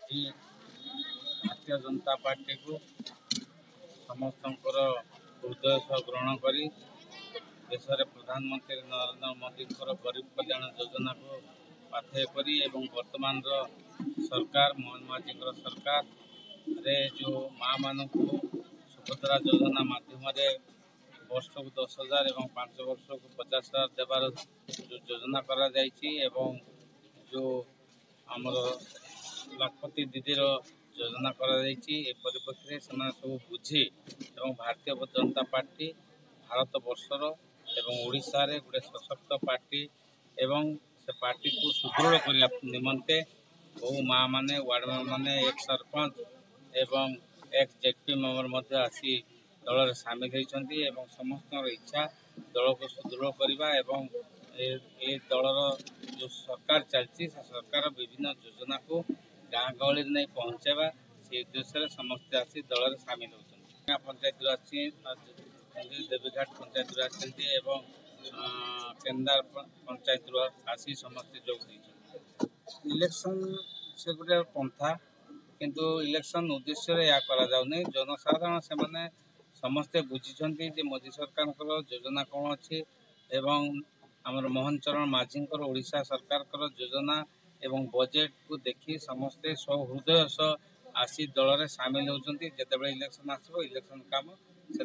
आज भारतीय जनता पार्टी को समस्त हृदय सह ग्रहण कर देश में प्रधानमंत्री नरेंद्र मोदी गरीब कल्याण योजना को पाथेय करी एवं वर्तमान सरकार मोहन माझी सरकार रे जो माँ मान को सुभद्रा योजना माध्यम वर्ष को 10,000 और 5 वर्ष को 50,000 देवार जो योजना करा जायछि एवं जो आमर लाखपति दीदीर योजना करा जायछि ए परिप्रेक्षी से सब बुझी एवं भारतीय जनता पार्टी भारत वर्षर एवं ओडिशा रे गोटे सशक्त पार्टी एवं से पार्टी को सुदृढ़ करने निमंते बहु माँ माने वार्ड मेंबर माने एक सरपंच एवं एक जेडपी मेंबर आसी दल में सामिल होती एवं समस्त इच्छा दल को सुदृढ़ करने एवं ए दलर जो सरकार चलती सरकार विभिन्न योजना को गाँ गहली नहीं पहुँचेबा से उद्देश्य समस्ते आसी दल में सामिल होती पंचायत देवीघाट पंचायत आसती एवं केन्दार पंचायत आसी समस्ते जोग देते इलेक्शन से गोटे पंथा किंतु इलेक्शन उद्देश्य या करा जाउनी जनसाधारण से माने समस्ते बुझीछंती जे मोदी सरकार योजना कौन अच्छी एवं आमर मोहन चरण माझी ओडिशा सरकार योजना एवं बजेट को देखी समस्ते हृदय सह आसी दल में सामिल होती जिते इलेक्शन आसो इलेक्शन काम से